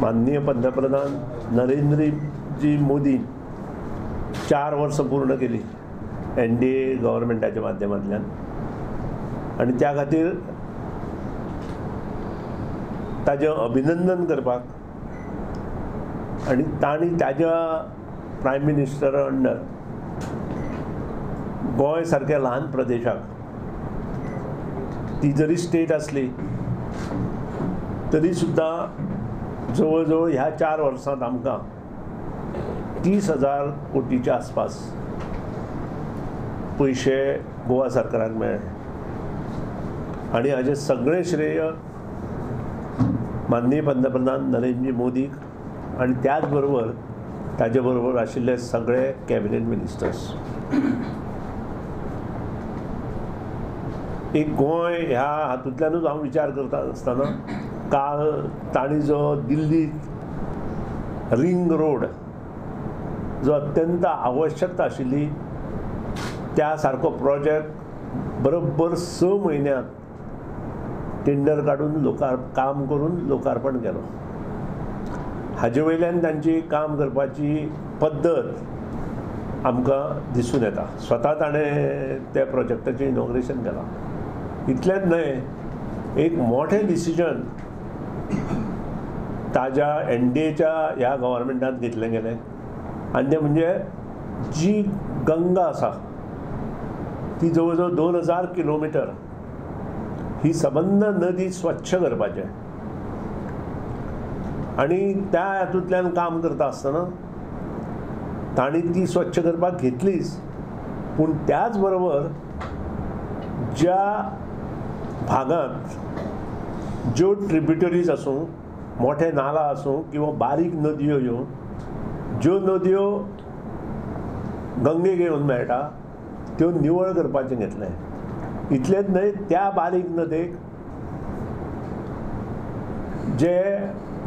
माननीय पंतप्रधान नरेंद्रजी मोदी 4 वर्ष पूर्ण केली NDA गव्हर्मेंटाच्या माध्यमांतल्यान आनी त्या खातीर ताजें अभिनंदन करपाक आनी तांणी ताज्या प्रायम मिनिस्टरा अंडर गोंय सारक्या ल्हान प्रदेशाक ती जरी स्टेट आसली तरी सुद्दां जवळ जवळ ह्या 4 वर्सांत आमकां 30,000 कोटीच्या आसपास पयशे गोवा सरकाराक मेळ्ळे आनी हाजें सगळें श्रेय माननीय पंतप्रधान नरेंद्र मोदीक आनी त्याच बरोबर ताजे बरोबर आशिल्ले सगळे कॅबिनेट मिनिस्टर्स. एक गोंय ह्या हातूंतल्यानूच हांव विचार करता आसतना काल तांणी जो दिल्ली रिंग रोड जो अत्यंत आवश्यकता आशिल्ली त्या सारको प्रोजेक्ट बरोबर 6 म्हयन्यांत टेंडर काडून काम करून लोकार्पण केलो. हाजे वयल्यान तांची काम करपाची पद्दत आमकां दिसून येता. स्वता ताणें त्या प्रोजेक्टाचें इनॉग्रेशन केलां. इतलेंच न्हय, एक मोठें डिसिजन ताज्या NDAच्या ह्या गव्हर्मेंटान घेतलें गेलें आनी तें म्हणजे जी गंगा आसा ती जवळ जवळ 2000 किलोमिटर ही सबंद नदी स्वच्छ करपाचें आनी त्या हातूंतल्यान काम करता आसतना तांणी ती स्वच्छ करपाक घेतलीच, पूण त्याच बरोबर ज्या भागांत ज्यो ट्रिब्युटरीज आसूं, मोठे नाला आसूं किंवा बारीक नदयो ह्यो ज्यो नदयो गंगेक येवन मेळटा त्यो निवळ करपाचें घेतलें. इतलेंच न्हय, त्या बारीक नदेक जे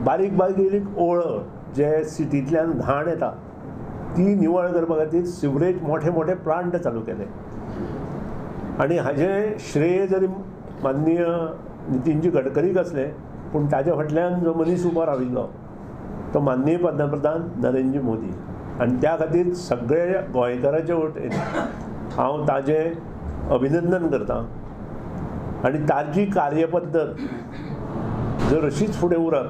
बारीक बारीक ओळख जे सिटींतल्यान घाण येता ती निवळ करपा खातीर सिवरेज मोठे मोठे प्लांट चालू केले आनी हाजें श्रेय जरी माननीय नितीनजी गडकरीक असलें, पूण ताजे फाटल्यान जो मनीस उबो राविल्लो तो माननीय पंतप्रधान नरेंद्र मोदी आनी त्या खातीर सगळे गोंयकाराचे वटेन हांव ताजें अभिनंदन करतां. आनी ताजी कार्यपद्दत जर अशीच फुडें उरत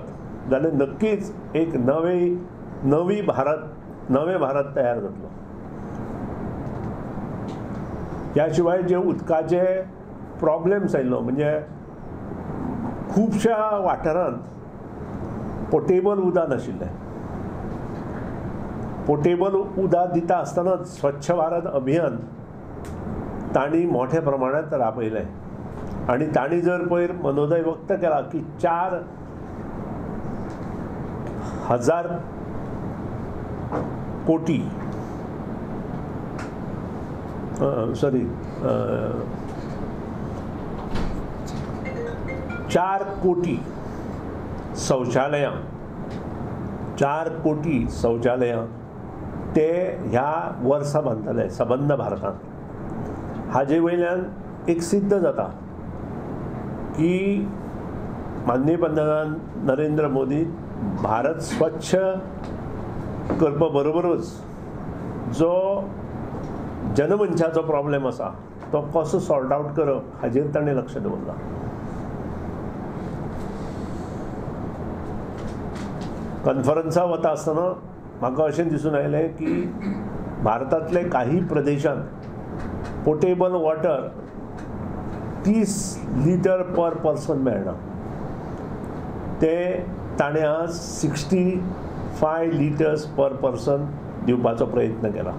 जाल्यार नक्कीच एक नवे भारत तयार जातलो. ह्या शिवाय जे उदकाचे प्रॉब्लेम्स आयिल्लो म्हणजे खुबश्या वाठारांत पोर्टेबल उदक नाशिल्लें. पोर्टेबल उदक दिता आसतनाच स्वच्छ भारत अभियान तांणी मोठ्या प्रमाणांत राबयलें आनी तांणी जर पयर मनोदय व्यक्त केला की 4,000 कोटी 4 कोटी शौचालयां 4 कोटी शौचालयां ते ह्या वर्सा बांदतले सबंद भारतांत. हाजे वयल्यान एक सिद्ध जाता की माननीय पंतप्रधान नरेंद्र मोदी भारत स्वच्छ करपा बरोबरच जो जनमंचाचो प्रॉब्लेम आसा तो कसो सॉर्ट आवट करप हाजेर ताणें लक्ष दवरलां. कॉन्फरन्सा वता आसतना म्हाका अशें दिसून आयलें की भारतांतले काही प्रदेशांत portable water 30 litre per person मेळना. ते ताणें आज 65 लिटर्स पर पर्सन दिवपाचो प्रयत्न केला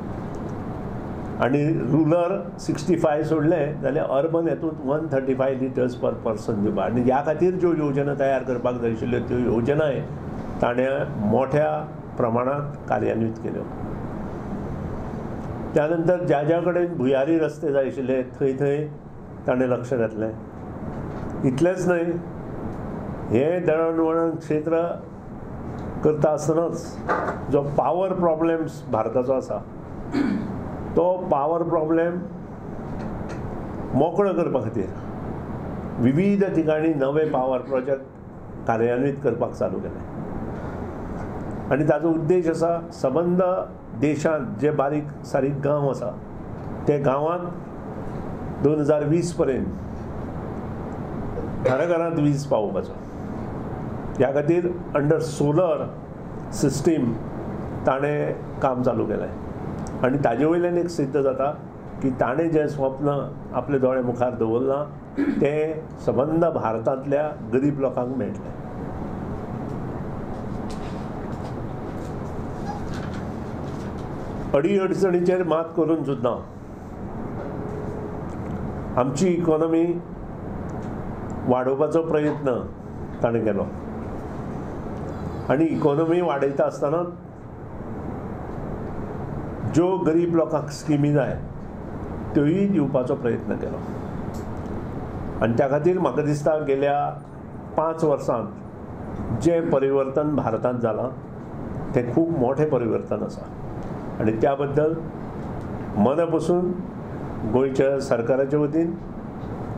आनी रुरल 65 सोडलें जाल्यार अर्बन हेतूंत 135 लिटर्स पर पर्सन दिवपा. आनी ह्या खातीर ज्यो येवजण्यो तयार करपाक जाय आशिल्ल्यो त्यो येवजणाय ताणें मोठ्या प्रमाणांत कार्यान्वीत केल्यो. त्यानंतर ज्या ज्या कडेन भुयारी रस्ते जाय आशिल्ले थंय ताणें लक्ष घातलें. इतलेंच न्हय, हें दळणवळण क्षेत्र करता आसतनाच जो पावर प्रॉब्लेम्स भारताचो आसा तो पावर प्रॉब्लेम मोकळो करपा खातीर विविध ठिकाणी नवे पावर प्रोजेक्ट कार्यान्वीत करपाक चालू केले. आनी ताजो उद्देश आसा सबंद देशांत जे बारीक सारीक गांव आसा ते गांवांत 2020 पर्यंत घराघरांत वीज पावोवपाचो. ह्या खातीर अंडर सोलर सिस्टीम ताणें काम चालू केलें आनी ताजे वयल्यान एक सिद्ध जाता की ताणें जें स्वप्न आपले दोळे मुखार दवरलां तें सबंद भारतांतल्या गरीब लोकांक मेळटलें. अडचणीचेर मात करून सुद्दां आमची इकॉनॉमी वाडोवपाचो प्रयत्न ताणें केलो आनी इकॉनॉमी वाडयता आसतना ज्यो गरीब लोकांक स्किमी जाय त्योय दिवपाचो प्रयत्न केलो. आनी त्या खातीर म्हाका दिसता गेल्या 5 वर्सांत जें परिवर्तन भारतांत जालां तें खूब मोठें परिवर्तन आसा आनी त्या बद्दल मन पसून गोंयच्या सरकाराच्या वतीन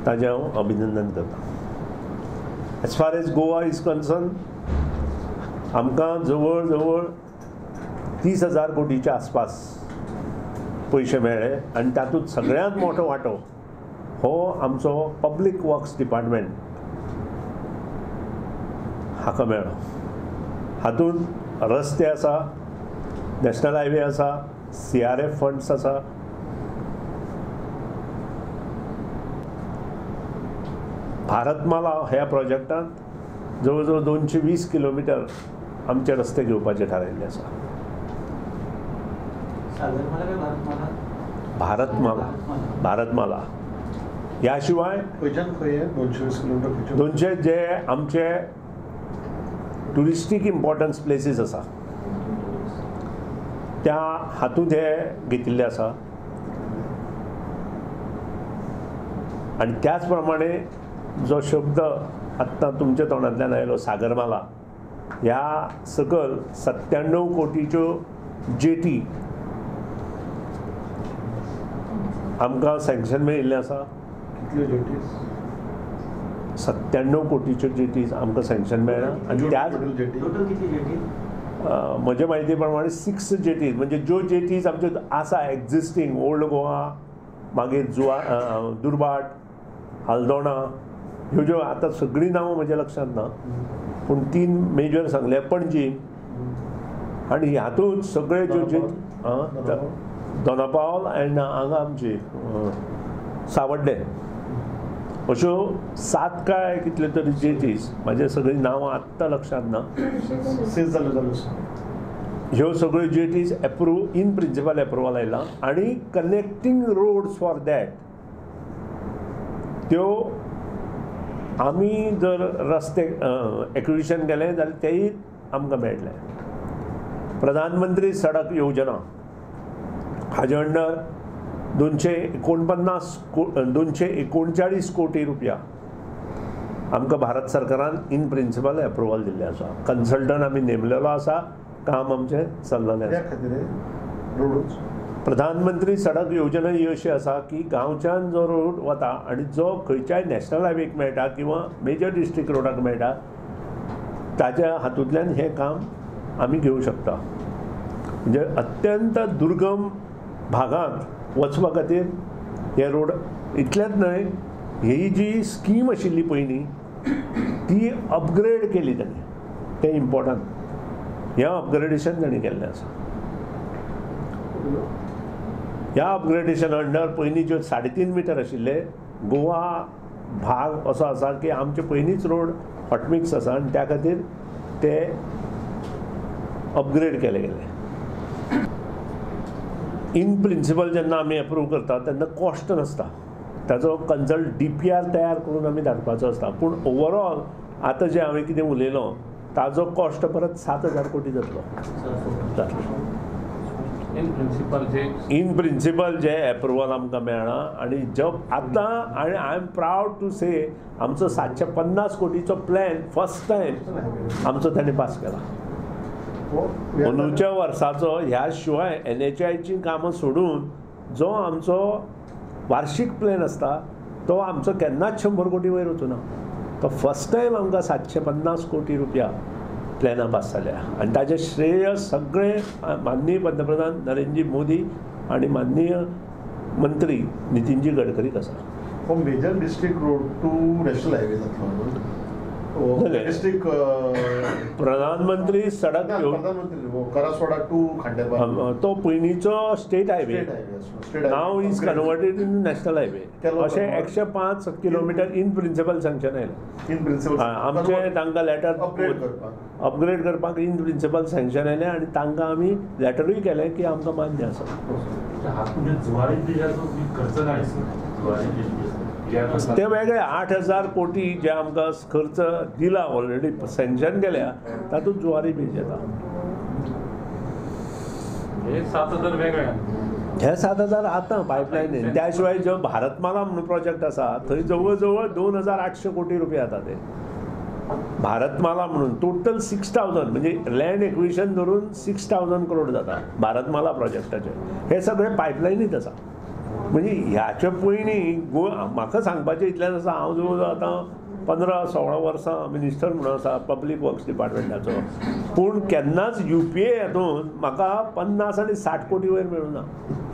ताजें हांव अभिनंदन करतां. As far as Goa is concern आमकां जवळ जवळ 30,000 कोटीच्या आसपास पयशे मेळ्ळे आनी तातूंत सगळ्यांत मोठो वांटो हो आमचो पब्लीक वर्क्स डिपार्टमेंट हाका मेळ्ळो. हातूंत रस्ते आसा, नॅशनल हायवे आसा, CRF फंड्स आसा, भारतमाला ह्या प्रोजेक्टांत जवळ जवळ 220 किलोमिटर आमचे रस्ते घेवपाचे थारायल्ले आसा. भारतमाला ह्या शिवाय 200 जे आमचे टुरिस्टीक इम्पॉर्टन्स प्लेसीस आसा त्या हातूंत हे घेतिल्ले आसा. आनी त्याच प्रमाणे जो शब्द आत्तां तुमच्या तोंडांतल्यान आयलो सागरमाला, ह्या सकल 97 कोटीच्यो जेटी आमकां सँक्शन मेळिल्लें आसा. 97 कोटीच्यो जेटीज आमकां सँक्शन मेळ्ळा आनी त्याच म्हजे म्हायती प्रमाणे 6 जेटीज म्हणजे ज्यो जेटीज आमच्यो आसा एक्झिस्टींग ओल्ड गोवा, मागीर दुर्बाट, हलदोणा, ह्यो ज्यो आतां सगळीं नांवां म्हज्या लक्षांत ना पूण 3 मेजर सांगले, पणजी आनी हातूंत सगळे ज्यो जेटी दोनापावल एंड हांगा आमची सावड्डे अश्यो 7 काय कितल्यो तरी जेटीज म्हाजे सगळीं नांवां आत्तां लक्षांत ना. ह्यो सगळ्यो जेटीज इन प्रिंसिपल एप्रुवल आयला आनी कनेक्टींग रोड्स फॉर दॅट त्यो आमी जर रस्ते एक्विजिशन केलें जाल्यार तेय आमकां मेळटले. प्रधानमंत्री सडक योजना हाजे अंडर 239 कोटी रुपया आमकां भारत सरकारान इन प्रिंसिपल एप्रुवल दिल्लें आसा. कन्सल्टंट आमी नेमलेलो आसा, काम आमचें चल्ललें आसा. प्रधानमंत्री सडक योजना ही अशी आसा की गांवच्यान जो रोड वता आनी जो खंयच्याय नॅशनल हायवेक मेळटा किंवा मेजर डिस्ट्रिक्ट रोडाक मेळटा ताच्या हातूंतल्यान हें काम आमी घेवंक शकता. म्हणजे अत्यंत दुर्गम भागांत वचपा खातीर हे रोड इतलेंच न्हय, ही जी स्कीम आशिल्ली पयलीं ती अपग्रेड केली ताणें, तें इम्पॉर्टंट. ह्या अपग्रेडेशन ताणें केल्लें आसा. ह्या अपग्रेडेशन अंडर पयलीं ज्यो 3.5 मिटर आशिल्ले गोवा भाग असो आसा की आमचे पयलींच रोड हॉटमिक्स आसा आनी त्या खातीर ते अपग्रेड केले गेले. इन प्रिंसिपल जेन्ना आमी एप्रूव करता तेन्ना कॉस्ट नासता, ताजो कन्सल्ट DPR तयार करून आमी धाडपाचो आसता. पूण ओवरऑल आतां जें हांवें कितें उलयलो ताजो कॉस्ट परत 7,000 कोटी जातलो. इन प्रिंसिपल जे एप्रुवल आमकां मेळ्ळा आनी जो आतां आनी आय एम प्रावड टू से आमचो 750 कोटीचो प्लॅन फर्स्ट टायम आमचो ताणें पास केला. अंदूच्या वर्साचो ह्या शिवाय NHAIची कामां सोडून जो आमचो वार्षिक प्लॅन आसता तो आमचो केन्नाच 100 कोटी वयर वचूना. तो फर्स्ट टायम आमकां 750 कोटी रुपया प्लॅनां पास जाल्या आनी ताजें श्रेय सगळे माननीय पंतप्रधान नरेंद्रजी मोदी आणि माननीय मंत्री नितीनजी गडकरीक आसा. हो major district road to national highway जातलो डिस्ट्रिक्ट प्रधानमंत्री सडक प्रधानमंत्री करासवाडा टू खांडेपार तो पयलींचो state highway now is converted in national highway. अशें 105 किलोमिटर इन प्रिंसिपल सँक्शन आयलें. इन प्रिंसिपल आमचे तांकां लेटर अपग्रेड करपाक इन प्रिंसिपल सँक्शन आयलें आनी तांकां आमी लेटरूय केलें की आमकां मान्य आसा. ते वेगळे 8,000 कोटी जे आमकां खर्च दिला ऑलरेडी सँक्शन केल्या तातूंत जुवारी ब्रिज येता. हे 7,000 वेगळे. हे 7,000 आतां पायपलायनीन. त्या शिवाय जो भारतमाला म्हणून प्रोजेक्ट आसा थंय जवळ जवळ 2,800 कोटी रुपया जाता. ते भारतमाला म्हणून टोटल 6,000 म्हणजे लँड एक्विशन धरून 6,000 करोड जाता भारतमाला प्रोजेक्टाचे. हे सगळे पायपलायनीत आसा. म्हणजे ह्याचे पयलीं म्हाका सांगपाचें इतलेंच आसा हांव जवळ जवळ आतां 15-16 वर्सां मिनिस्टर म्हणून आसा पब्लीक वर्क्स डिपार्टमेंटाचो. पूण केन्नाच UPA हातूंत म्हाका 50 आनी 60 कोटी वयर मेळूं ना.